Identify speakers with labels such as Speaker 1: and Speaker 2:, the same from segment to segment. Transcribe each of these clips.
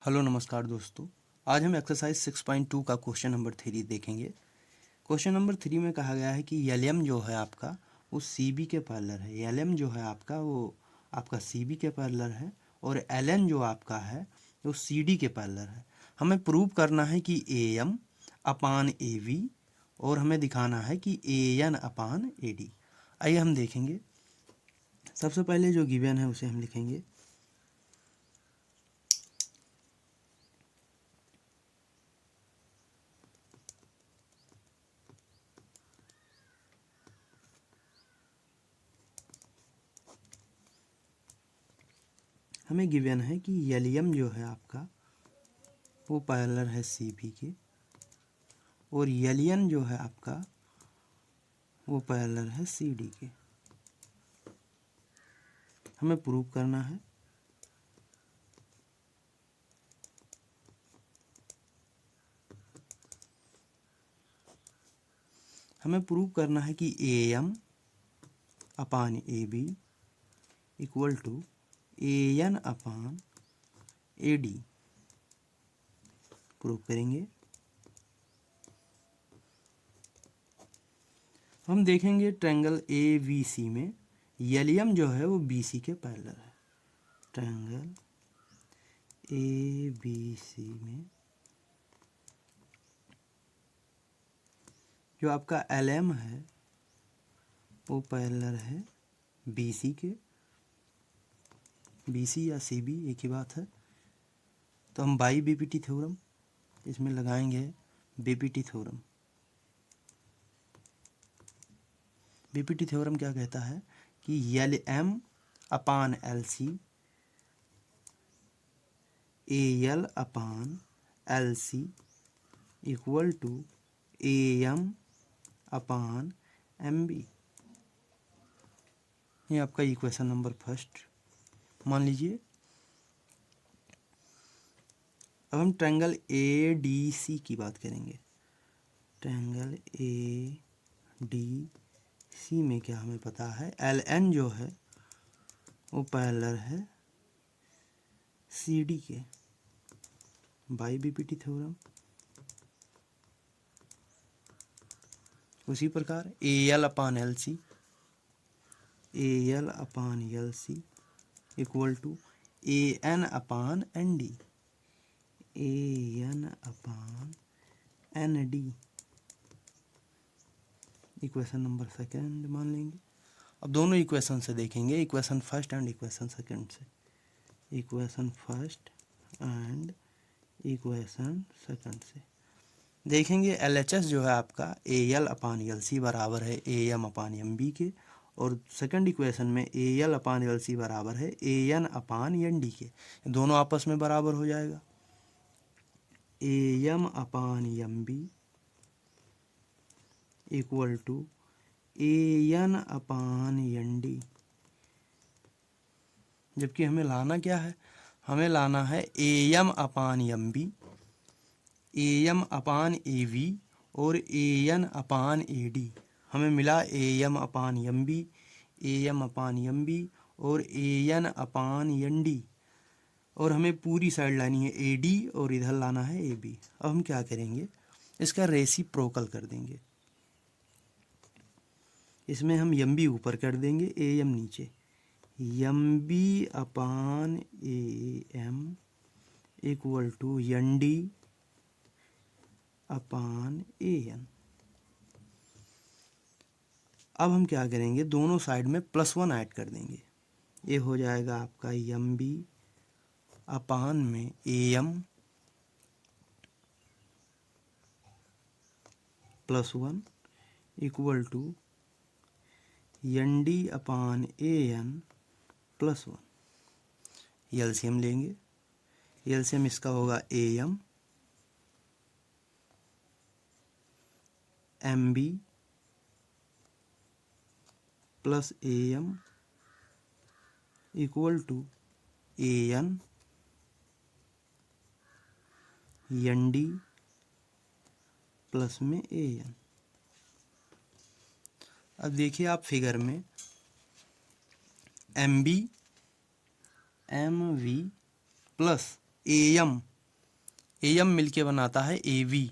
Speaker 1: Hello नमस्कार दोस्तों। आज हम एक्सरसाइज 6.2 का क्वेश्चन नंबर 3 देखेंगे। क्वेश्चन नंबर 3 में कहा गया है कि एलएम जो है आपका वो सीबी के पैरेलल है। एलएम जो है आपका वो आपका सीबी के पैरेलल है और एलएन जो आपका है वो सीडी के पैरेलल है। हमें प्रूव करना है कि एएम अपान एवी और हमें दिखाना है कि एएन अपान एडी। आइए हम देखेंगे। सबसे पहले जो गिवन है उसे हम लिखेंगे। हमें गिवन है कि एलियम जो है आपका वो पैरेलल है सीबी के और एलियन जो है आपका वो पैरेलल है सीडी के। हमें प्रूव करना है। हमें प्रूव करना है कि AM upon AB equal to AN upon AD. Prove करेंगे। हम देखेंगे ट्रायंगल ए बी सी में एलियम जो है वो बीसी के पैरेलल है। ट्रायंगल ए बी सी में जो आपका एलएम है वो पैरेलल है बीसी के। बीसी या सीबी एक ही बात है। तो हम बाई बीपीटी थ्योरम इसमें लगाएंगे। बीपीटी थ्योरम, बीपीटी थ्योरम क्या कहता है कि L M upon L C A L upon L C equal to A M upon M B. ये आपका इक्वेशन नंबर फर्स्ट मान लीजिए। अब हम ट्रायंगल ए डी सी की बात करेंगे। ट्रायंगल ए डी सी में क्या हमें पता है, एल एन जो है वो पैरेलल है सी डी के। By BPT theorem. उसी प्रकार A L upon L C A L upon L C equal to A N upon N D A N upon N D. Equation number second मान लेंगे। अब दोनों equation से देखेंगे, equation first and equation second से। Equation first and equation second से देखेंगे। LHS जो है आपका ए एल अपान एल सी बराबर है A M upon M B के और सेकंड इक्वेशन में ए एल अपान एल सी बराबर है A N upon N D के। दोनों आपस में बराबर हो जाएगा। A M upon M B equal to A N upon N D. जबकि हमें लाना क्या है, हमें लाना है A M upon M B, A M upon A V और A N upon A D. हमें मिला A M upon M B, A M upon M B और A N upon N D. और हमें पूरी साइड लानी है A D और इधर लाना है ए बी। अब हम क्या करेंगे, इसका रेसिप्रोकल कर देंगे। इसमें हम एम बी ऊपर कर देंगे, ए एम नीचे। M B upon A M equal to N D upon A N. अब हम क्या करेंगे, दोनों साइड में +1 ऐड कर देंगे। ये हो जाएगा आपका एम बी अपान में A M +1 equal to N D upon A N +1। LCM लेंगे। एलसीएम इसका होगा A M M B plus A M equal to A N N D plus में ए एन। अब देखिए आप फिगर में M B M V plus A M AM मिलके बनाता है AB।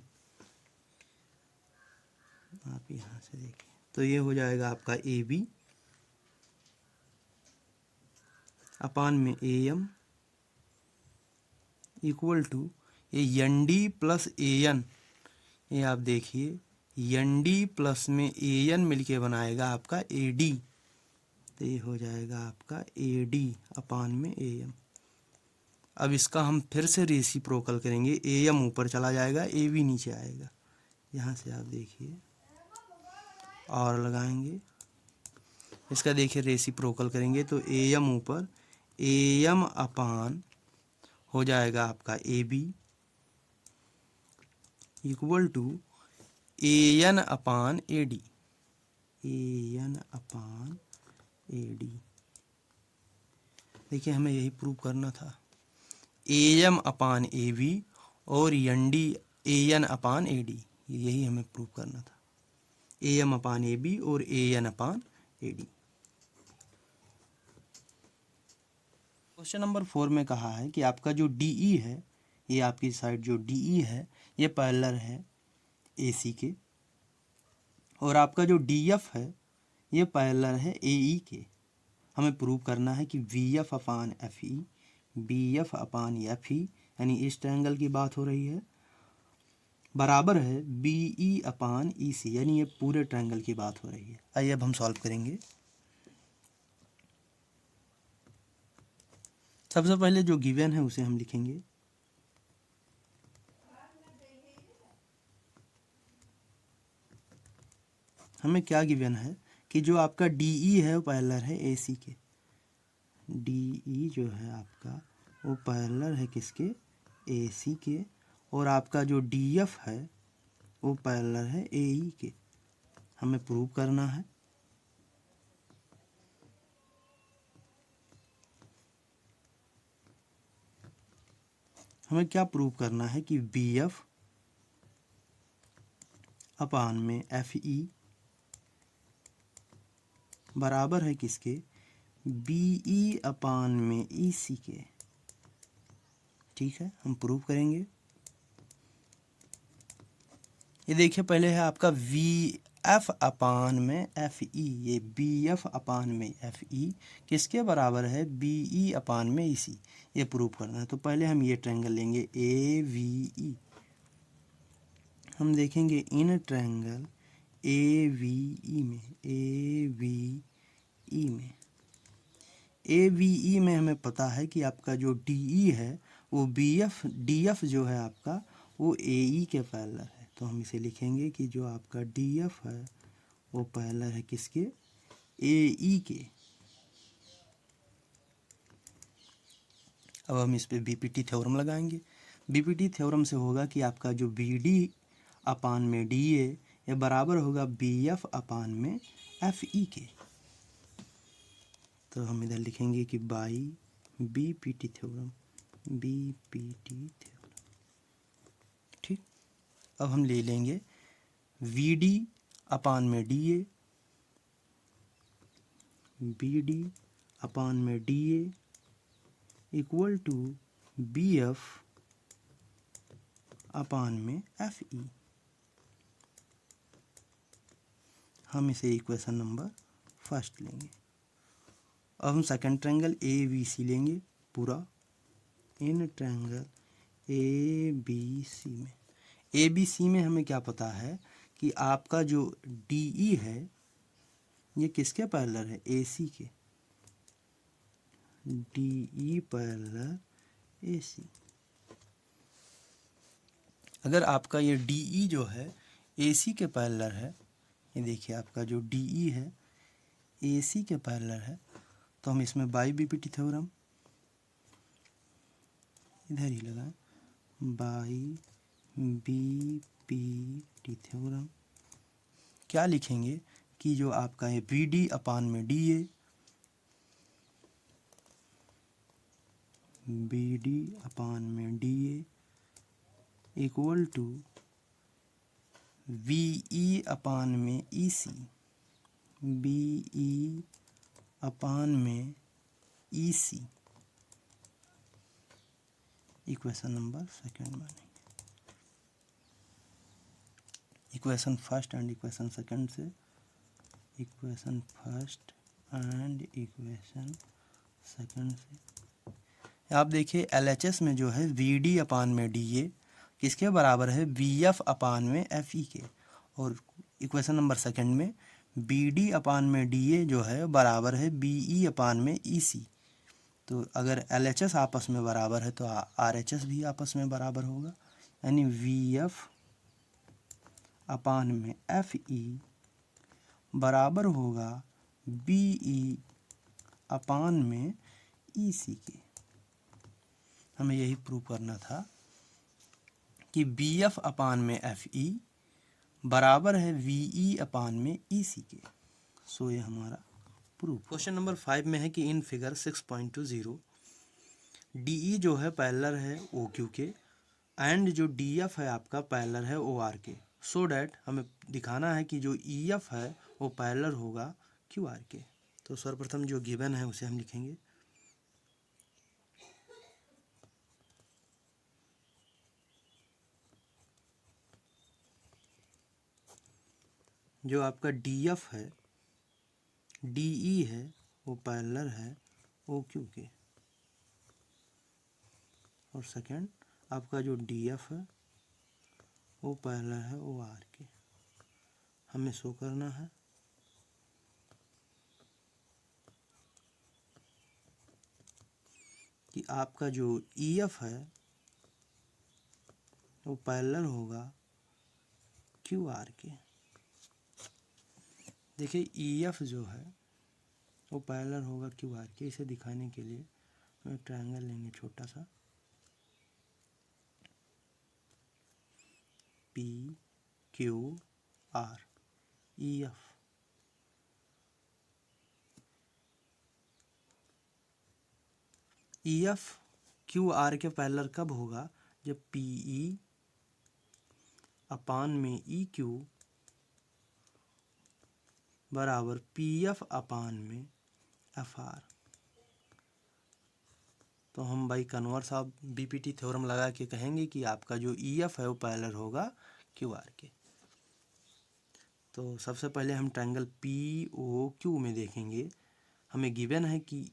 Speaker 1: आप यहाँ से देखिए तो ये हो जाएगा आपका AB अपान में AM इक्वल टू ये ND प्लस AN, ये आप देखिए ND प्लस में AN मिलके बनाएगा आपका AD, तो ये हो जाएगा आपका AD अपान में AM। अब इसका हम फिर से रेसिप्रोकल करेंगे, AM ऊपर चला जाएगा, AB नीचे आएगा। यहाँ से आप देखिए और लगाएंगे, इसका देखिए रेसिप्रोकल करेंगे तो AM ऊपर AM अपान हो जाएगा आपका AB equal to AN upon AD, AN upon AD। देखिए हमें यही प्रूव करना था, AM अपान AB और ND AN अपान AD, यही हमें प्रूव करना था, AM अपान AB और AN upon AD। Question number 4 में कहा है कि आपका जो DE है, ये आपकी साइड जो DE है ये पैरेलल है AC के, और आपका जो DF है ये पैरेलल है AE के। हमें प्रूव करना है कि VF अपान FE, BF अपान FE, यानी इस ट्रायंगल की बात हो रही है, बराबर है BE अपान EC, यानी ये पूरे ट्रायंगल की बात हो रही है। आइए अब हम सॉल्व करेंगे। सबसे पहले जो गिवन है उसे हम लिखेंगे। हमें क्या गिवन है कि जो आपका DE है वो पैरेलल है AC के, DE जो है आपका वो पैरेलल है किसके, AC के, और आपका जो DF है वो पैरेलल है AE के। हमें प्रूव करना है, हमें क्या प्रूव करना है कि BF अपान में FE बराबर है किसके, BE अपान में EC के। ठीक है, हम प्रूव करेंगे। ये देखिए पहले है आपका VF अपान में FE, ये BF अपान में FE किसके बराबर है, BE अपान में EC, ये प्रूव करना है। तो पहले हम ये ट्रायंगल लेंगे AVE, हम देखेंगे इन ट्रायंगल AVE में हमें पता है कि आपका जो DE है वो DF जो है आपका वो AE के पैरेलल है। तो हम इसे लिखेंगे कि जो आपका DF है वो पैरेलल है किसके, AE के। अब हम इस पे BPT थ्योरम लगाएंगे। BPT थ्योरम से होगा कि आपका जो BD अपान में DA ये बराबर होगा BF अपान में FE के। तो हम इधर लिखेंगे कि बाई BPT थ्योरम, ठीक। अब हम ले लेंगे VD अपान में DA, BD अपान में DA इक्वल टू BF अपान में FE। हम इसे इक्वेशन नंबर फर्स्ट लेंगे। अब हम सेकंड ट्रायंगल ABC लेंगे पूरा, इन ट्रायंगल ABC में हमें क्या पता है कि आपका जो DE है ये किसके पैरेलल है, AC के, DE पैरेलल AC। अगर आपका ये DE जो है AC के पैरेलल है, ये देखिए आपका जो DE है AC के पैरेलल है, तो हम इसमें बाई BPT थ्योरम इधर ही लगाएं, बाई BPT थ्योरम क्या लिखेंगे कि जो आपका है BD अपान में DA, BD अपान में DA equal to VE upon में EC, BE अपान में EC, इक्वेशन नंबर सेकंड बनेगी। Equation first and equation second से, equation first and equation second से आप देखिए LHS में जो है VD अपान में DA किसके बराबर है, VF अपान में FE के, और इक्वेशन नंबर सेकंड में BD अपान में DA जो है बराबर है BE अपान में EC। तो अगर LHS आपस में बराबर है तो RHS भी आपस में बराबर होगा, यानी VF अपान में FE बराबर होगा BE अपान में EC के। हमें यही प्रूव करना था कि BF अपान में FE बराबर है VE अपान में EC के। सो ये हमारा प्रूफ। क्वेश्चन नंबर 5 में है कि इन फिगर 6.20 DE जो है पैरेलल है OQ के एंड जो DF है आपका पैरेलल है OR के, सो डैट हमें दिखाना है कि जो EF है वो पैरेलल होगा QR के। तो सर्वप्रथम जो गिवन है उसे हम लिखेंगे। जो आपका DF है DE है वो पैरेलल है OQ के, और सेकंड आपका जो DF है वो पैरेलल है OR के। हमें शो करना है कि आपका जो EF है वो पैरेलल होगा QR के। देखिए EF जो है वो पैरेलल होगा QR के। इसे दिखाने के लिए हम एक ट्रायंगल लेंगे छोटा सा, PQR EF। EF QR के पैरेलल कब होगा, जब PE अपान में EQ बराबर PF अपान में FR। तो हम by converse of BPT theorem लगा के कहेंगे कि आपका जो EF है वो पैरेलल होगा QR के। तो सबसे पहले हम ट्रायंगल POQ में देखेंगे। हमें गिवन है कि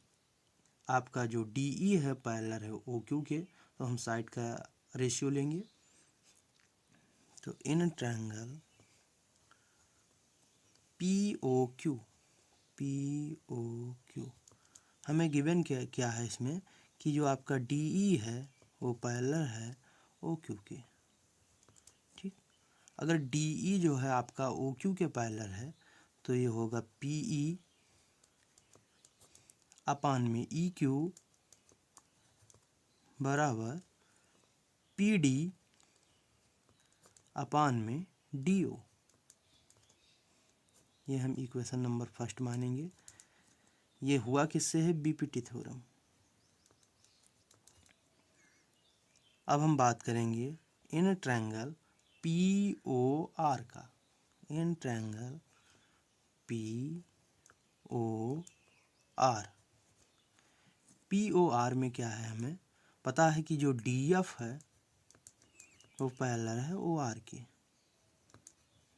Speaker 1: आपका जो DE है पैरेलल है OQ के, तो हम साइड का रेशियो लेंगे। तो इन ट्रायंगल POQ हमें गिवन क्या है इसमें कि जो आपका DE है वो पैरेलल है OQ के। ठीक, अगर DE जो है आपका OQ के पैरेलल है तो ये होगा PE अपान में EQ बराबर PD अपान में DO। ये हम इक्वेशन नंबर फर्स्ट मानेंगे। ये हुआ किससे है, BPT थ्योरम। अब हम बात करेंगे इन ट्रायंगल POR का। इन ट्रायंगल POR में क्या है, हमें पता है कि जो DF है वो पैरेलल है OR के।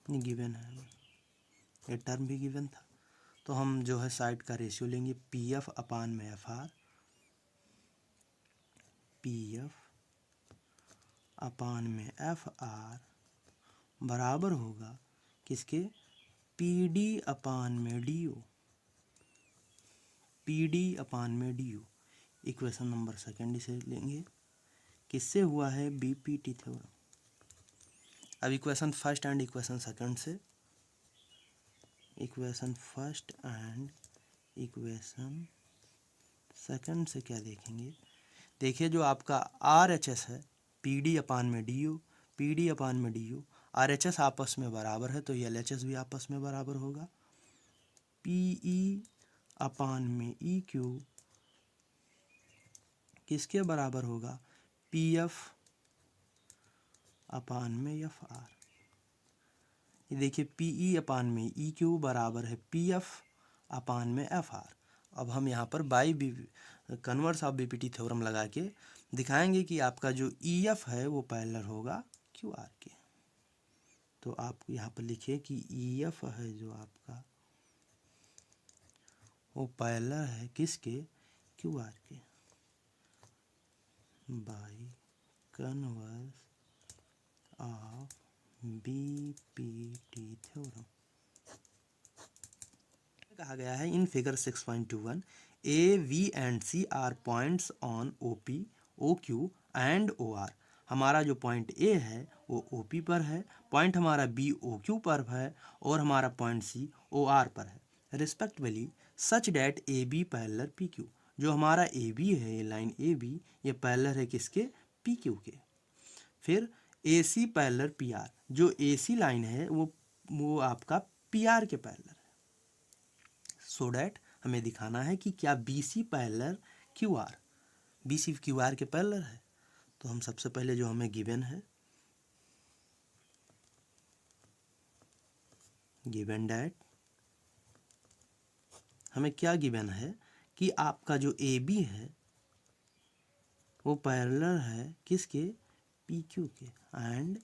Speaker 1: ये गिवन है, ये टर्म भी गिवन था। तो हम जो है साइड का रेशियो लेंगे PF अपान में FR। PF अपान में FR बराबर होगा किसके, PD अपान में DO। PD अपान में DO इक्वेशन नंबर सेकंड इसे लेंगे। किससे हुआ है, BPT थ्योरम। अब equation first and equation second से, equation first and equation second से क्या देखेंगे। देखिए जो आपका RHS है PD अपान में DO, PD अपान में DO, RHS आपस में बराबर है तो ये LHS भी आपस में बराबर होगा। PE अपान में EQ किसके बराबर होगा, PF अपान में FR। ये देखिए PE अपान में EQ बराबर है PF अपान में FR। अब हम यहाँ पर by converse of BPT theorem लगा के दिखाएंगे कि आपका जो EF है वो पैरेलल होगा QR के। तो आप यहाँ पर लिखिए कि EF है जो आपका वो पैरेलल है किसके, QR के, by converse of BPT theorem. कहा गया है in figure 6.21 A, V and C are points on OP, OQ and OR। हमारा जो पॉइंट A है वो OP पर है, पॉइंट हमारा B OQ पर है और हमारा पॉइंट C OR पर है respectively, such that AB parallel PQ। जो हमारा AB है, ये लाइन AB ये पैरेलल है किसके, PQ के। फिर AC पैरेलल PR, जो AC लाइन है वो आपका PR के पैरेलल है। सो डैट हमें दिखाना है कि क्या BC parallel QR, BC QR के पैरेलल है। तो हम सबसे पहले जो हमें गिवन है, गिवन डैट हमें क्या गिवन है कि आपका जो AB है वो पैरेलल है किसके, PQ के, एंड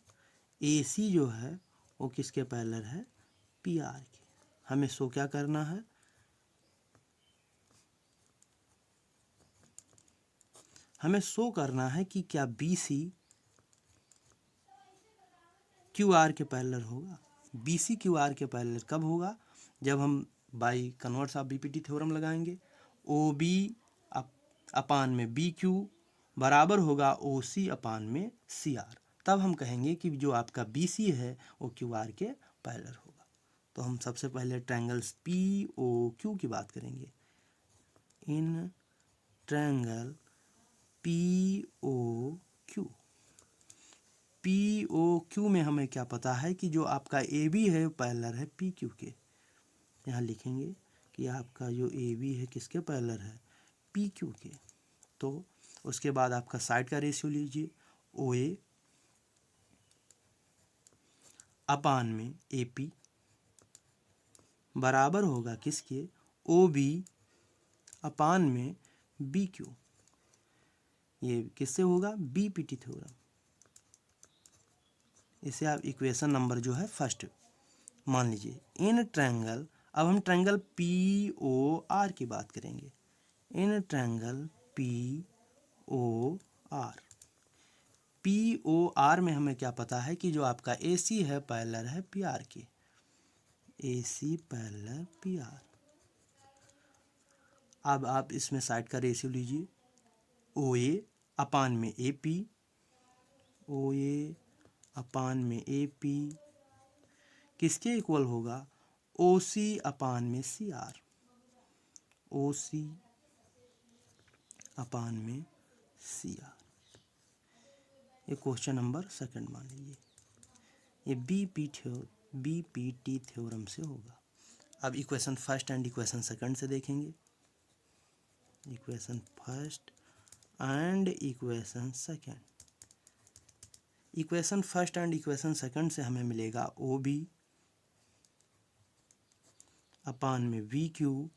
Speaker 1: AC जो है वो किसके पैरेलल है, PR के। हमें शो क्या करना है, हमें शो करना है कि क्या BC QR के पैरेलल होगा। BC QR के पैरेलल कब होगा, जब हम by converse of BPT theorem लगाएंगे। OB अपान में BQ बराबर होगा OC अपान में CR, तब हम कहेंगे कि जो आपका BC है वो QR के पैरेलल होगा। तो हम सबसे पहले ट्रायंगल्स POQ की बात करेंगे। इन ट्रायंगल POQ में हमें क्या पता है कि जो आपका AB है वो पैरेलल है PQ के। यहाँ लिखेंगे कि आपका जो AB है किसके पैरेलल है, PQ के। तो उसके बाद आपका साइड का रेशियो लीजिए, OA अपान में AP बराबर होगा किसके, OB अपान में BQ। ये किससे होगा, BPT थ्योरम। इसे आप इक्वेशन नंबर जो है फर्स्ट मान लीजिए। इन ट्रायंगल, अब हम ट्रायंगल POR की बात करेंगे। इन ट्रायंगल POR में हमें क्या पता है कि जो आपका AC है पैरेलल है PR के, AC पैरेलल PR। अब आप इसमें साइड का रेशियो लीजिए, OA अपान में AP, OA अपान में AP किसके इक्वल होगा, OC अपान में CR, OC अपान में CR। ये क्वेश्चन नंबर सेकंड मान लीजिए, ये BPT थ्योरम से होगा। अब equation first and equation second से देखेंगे। Equation first and equation second, equation first and equation second से हमें मिलेगा OB अपान में VQ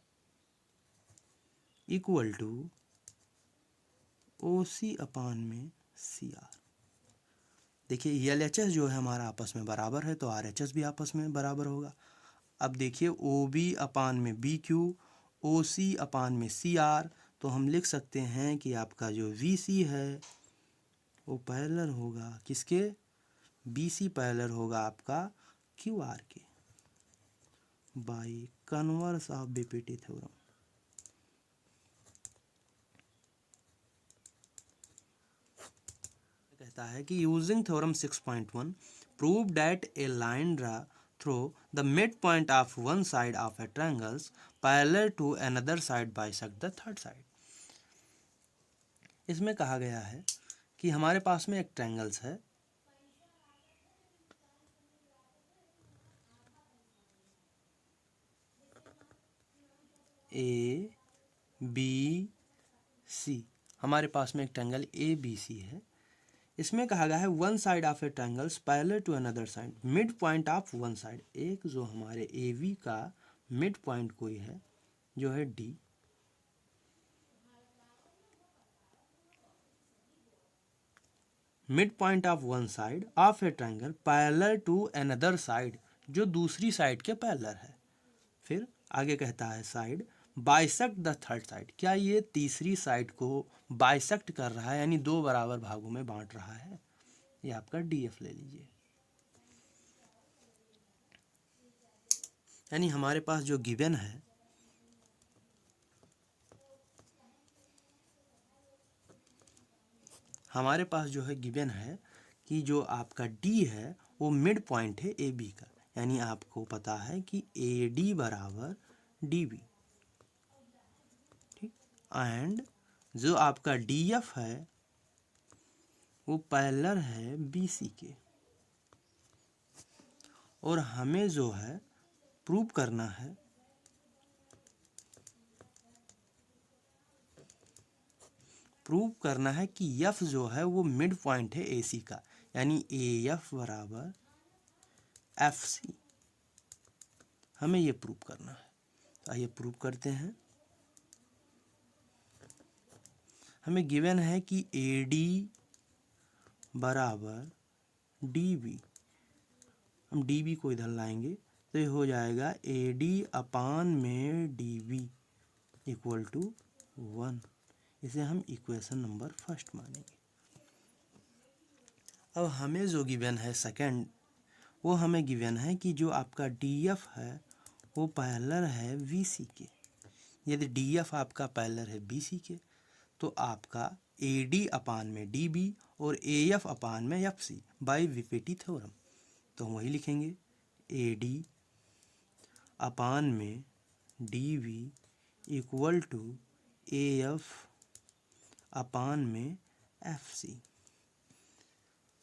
Speaker 1: इक्वल टू OC अपान में CR। देखिए LHS जो है हमारा आपस में बराबर है, तो RHS भी आपस में बराबर होगा। अब देखिए OB अपान में BQ, OC अपान में CR, तो हम लिख सकते हैं कि आपका जो VC है वो पैरेलल होगा किसके, BC पैरेलल होगा आपका QR के, by converse of BPT theorem. कहता है कि using theorem 6.1 prove that a line draw through the mid point of one side of a triangles parallel to another side bisect the third side. इसमें कहा गया है कि हमारे पास में एक ट्रायंगल्स है, ABC। हमारे पास में एक ट्रायंगल ABC है। इसमें कहा गया है one side of a triangles parallel to another side, mid point of one side. एक जो हमारे AB का मिड पॉइंट कोई है जो है D, mid point of one side of a triangle parallel to another side, जो दूसरी साइड के पैरेलल है। फिर आगे कहता है side bisect the third side, क्या ये तीसरी साइड को बाइसेक्ट कर रहा है, यानी दो बराबर भागों में बांट रहा है। ये आपका डीएफ ले लीजिए। यानी हमारे पास जो गिवन है, हमारे पास जो है गिवन है कि जो आपका डी है वो मिड पॉइंट है ए बी का, यानी आपको पता है कि ए डी बराबर डी बी, ठीक। एंड जो आपका डी एफ है वो पैरेलल है बी सी के, और हमें जो है प्रूव करना है कि एफ जो है वो मिड पॉइंट है ए सी का, यानी ए एफ बराबर एफ सी, हमें ये प्रूव करना है। तो आइए प्रूव करते हैं। हमें गिवन है कि ए डी बराबर डी बी, हम डी बी को इधर लाएंगे तो ये हो जाएगा ए डी अपान में डी बी इक्वल टू 1। इसे हम इक्वेशन नंबर फर्स्ट मानेंगे। अब हमें जो गिवन है सेकंड, वो हमें गिवन है कि जो आपका डी एफ है वो पैरेलल है वी सी के। यदि डी एफ आपका पैरेलल है बी सी के तो आपका ए डी अपान में डी बी और ए एफ अपान में F C by BPT theorem, तो हम वही लिखेंगे ए डी अपान में D V equal to A F upon में एफ सी।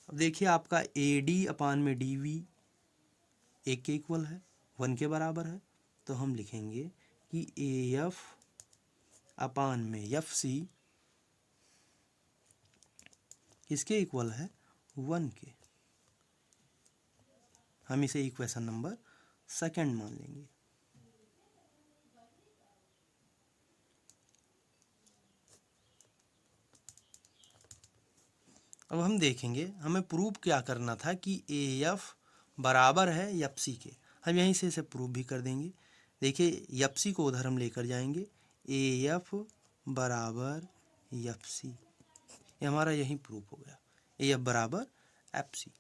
Speaker 1: अब देखिए आपका ए डी अपान में डी वी एक के इक्वल है, 1 के बराबर है, तो हम लिखेंगे कि ए एफ अपान में एफ सी किसके इक्वल है, 1 के। हम इसे इक्वेशन नंबर सेकंड मान लेंगे। अब हम देखेंगे हमें प्रूव क्या करना था कि ए एफ बराबर है एफ सी के। हम यहीं से इसे प्रूव भी कर देंगे। देखिए एफ सी को उधर हम लेकर जाएंगे, ए एफ बराबर एफ सी, ये हमारा यही प्रूफ हो गया, ए एफ बराबर एफ सी।